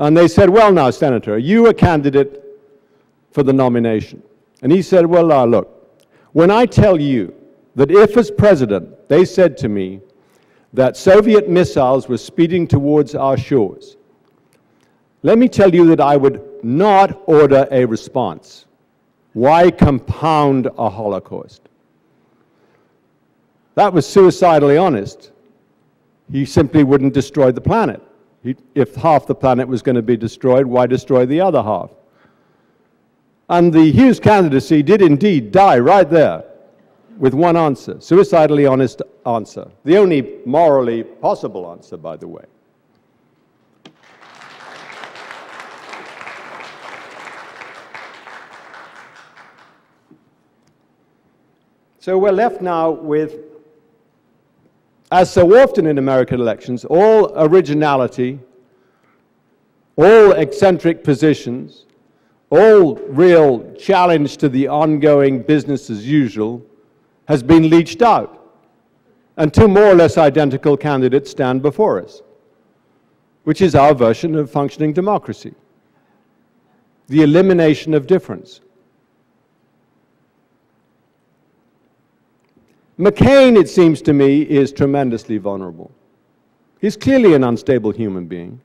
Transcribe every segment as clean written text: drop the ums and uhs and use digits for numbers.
And they said, well, now, Senator, are you a candidate for the nomination? And he said, well, look, when I tell you that if as president they said to me that Soviet missiles were speeding towards our shores, let me tell you that I would not order a response. Why compound a Holocaust? That was suicidally honest. He simply wouldn't destroy the planet. If half the planet was going to be destroyed, why destroy the other half? And the Hughes candidacy did indeed die right there with one answer, suicidally honest answer. The only morally possible answer, by the way. So we're left now with, as so often in American elections, all originality, all eccentric positions, all real challenge to the ongoing business as usual has been leached out. And two more or less identical candidates stand before us, which is our version of functioning democracy, the elimination of difference. McCain, it seems to me, is tremendously vulnerable. He's clearly an unstable human being.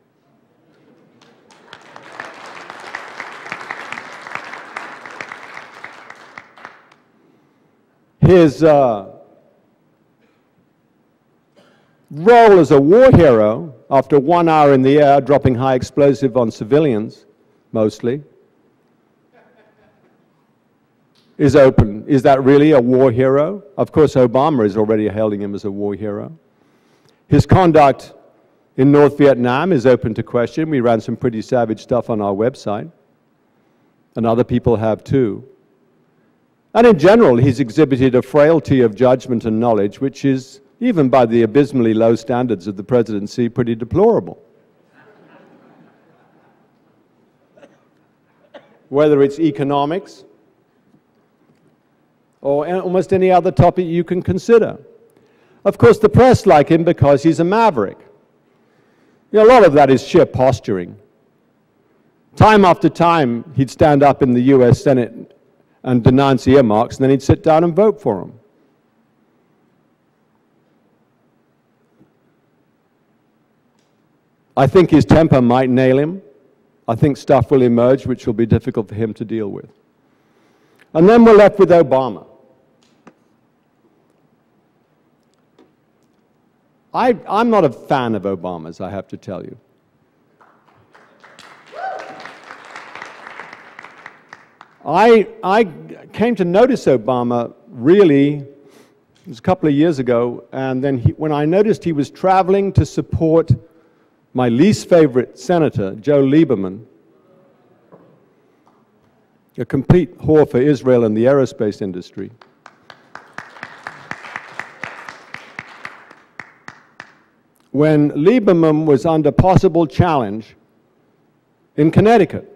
His role as a war hero, after 1 hour in the air dropping high explosive on civilians, mostly, is open. Is that really a war hero? Of course, Obama is already hailing him as a war hero. His conduct in North Vietnam is open to question. We ran some pretty savage stuff on our website, and other people have too. And in general, he's exhibited a frailty of judgment and knowledge, which is, even by the abysmally low standards of the presidency, pretty deplorable. Whether it's economics, or almost any other topic you can consider. Of course, the press like him because he's a maverick. You know, a lot of that is sheer posturing. Time after time, he'd stand up in the US Senate and denounce earmarks, and then he'd sit down and vote for them. I think his temper might nail him. I think stuff will emerge which will be difficult for him to deal with. And then we're left with Obama. I'm not a fan of Obama's, I have to tell you. I came to notice Obama really, it was a couple of years ago, and then when I noticed he was traveling to support my least favorite senator, Joe Lieberman, a complete whore for Israel and the aerospace industry. When Lieberman was under possible challenge in Connecticut.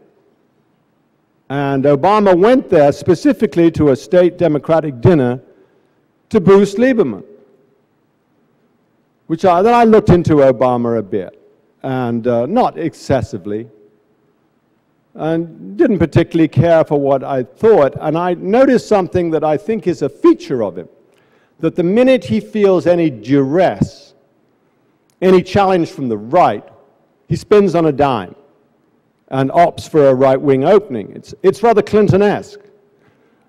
And Obama went there specifically to a state Democratic dinner to boost Lieberman. Then I looked into Obama a bit, and not excessively, and didn't particularly care for what I thought. And I noticed something that I think is a feature of him, that the minute he feels any duress, any challenge from the right, he spins on a dime and opts for a right-wing opening. It's rather Clinton-esque.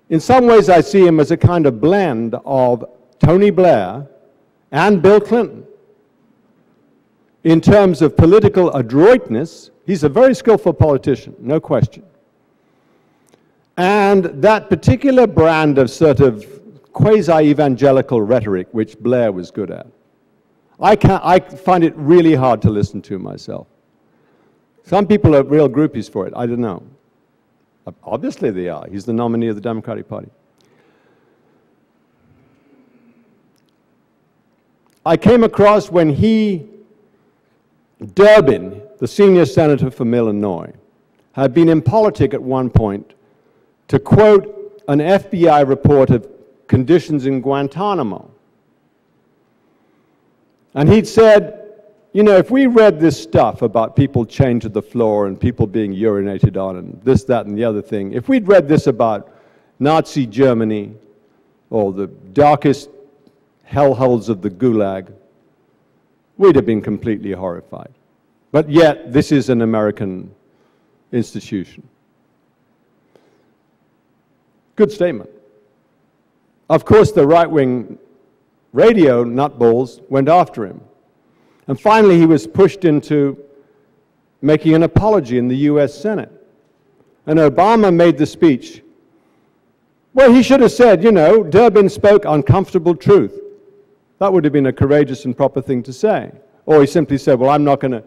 In some ways, I see him as a kind of blend of Tony Blair and Bill Clinton. In terms of political adroitness, he's a very skillful politician, no question. And that particular brand of sort of quasi-evangelical rhetoric, which Blair was good at, I find it really hard to listen to myself. Some people are real groupies for it. I don't know. Obviously they are. He's the nominee of the Democratic Party. I came across when Durbin, the senior senator from Illinois, had been in politics at one point to quote an FBI report of conditions in Guantanamo. And he'd said, you know, if we read this stuff about people chained to the floor and people being urinated on and this, that, and the other thing, if we'd read this about Nazi Germany or the darkest hellholes of the Gulag, we'd have been completely horrified. But yet, this is an American institution. Good statement. Of course, the right-wing radio nutballs went after him. And finally, he was pushed into making an apology in the US Senate. And Obama made the speech. Well, he should have said, you know, Durbin spoke uncomfortable truth. That would have been a courageous and proper thing to say. Or he simply said, well, I'm not going to.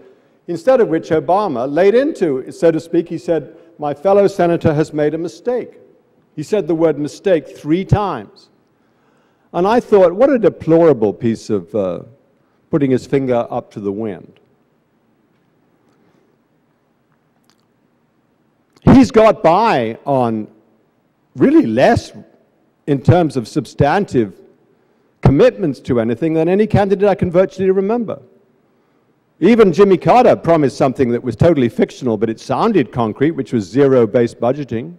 Instead of which Obama laid into, so to speak, he said, my fellow senator has made a mistake. He said the word mistake 3 times. And I thought, what a deplorable piece of putting his finger up to the wind. He's got by on really less in terms of substantive commitments to anything than any candidate I can virtually remember. Even Jimmy Carter promised something that was totally fictional, but it sounded concrete, which was zero-based budgeting.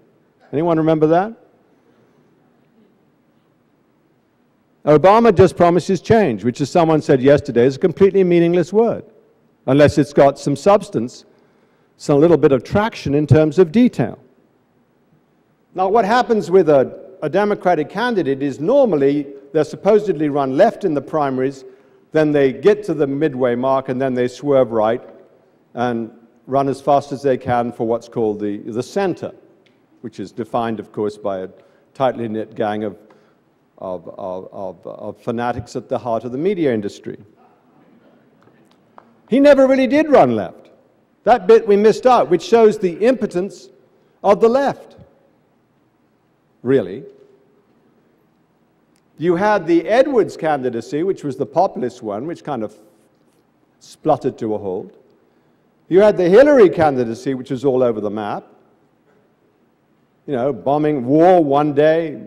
Anyone remember that? Obama just promises change, which, as someone said yesterday, is a completely meaningless word, unless it's got some substance, some little bit of traction in terms of detail. Now, what happens with a Democratic candidate is normally they're supposedly run left in the primaries, then they get to the midway mark, and then they swerve right and run as fast as they can for what's called the center, which is defined, of course, by a tightly knit gang of fanatics at the heart of the media industry. He never really did run left. That bit we missed out, which shows the impotence of the left, really. You had the Edwards candidacy, which was the populist one, which kind of spluttered to a halt. You had the Hillary candidacy, which was all over the map. You know, bombing war one day,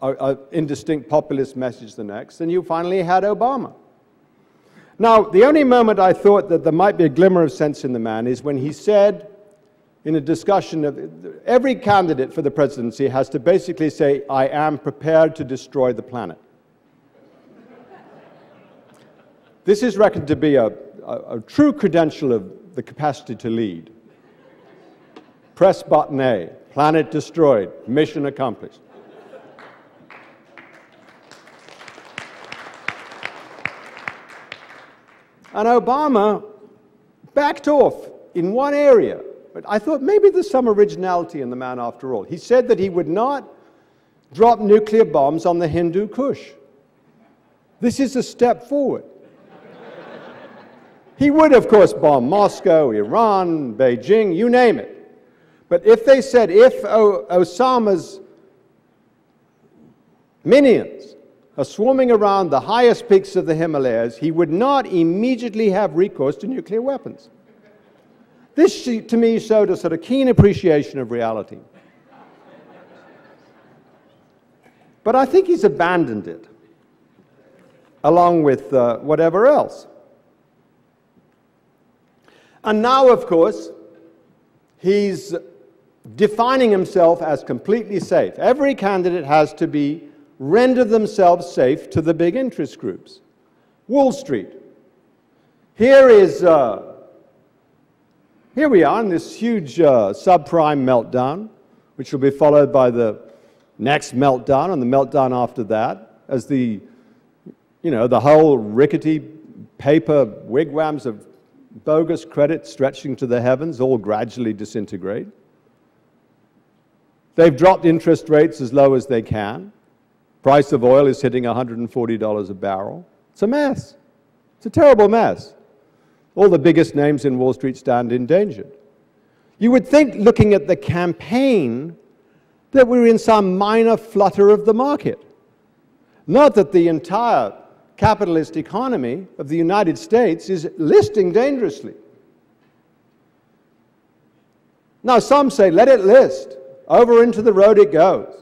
an indistinct populist message the next, and you finally had Obama. Now, the only moment I thought that there might be a glimmer of sense in the man is when he said, in a discussion of every candidate for the presidency has to basically say, I am prepared to destroy the planet. This is reckoned to be a true credential of the capacity to lead. Press button A, planet destroyed, mission accomplished. And Obama backed off in one area. But I thought maybe there's some originality in the man after all. He said that he would not drop nuclear bombs on the Hindu Kush. This is a step forward. He would, of course, bomb Moscow, Iran, Beijing, you name it. But if they said if Osama's minions are swarming around the highest peaks of the Himalayas, he would not immediately have recourse to nuclear weapons. This, to me, showed a sort of keen appreciation of reality. But I think he's abandoned it, along with whatever else. And now, of course, he's defining himself as completely safe. Every candidate has to render themselves safe to the big interest groups. Wall Street. Here we are in this huge subprime meltdown, which will be followed by the next meltdown and the meltdown after that, as the whole rickety paper wigwams of bogus credit stretching to the heavens all gradually disintegrate. They've dropped interest rates as low as they can. Price of oil is hitting $140 a barrel. It's a mess. It's a terrible mess. All the biggest names in Wall Street stand endangered. You would think, looking at the campaign, that we're in some minor flutter of the market. Not that the entire capitalist economy of the United States is listing dangerously. Now, some say, let it list. Over into the road it goes.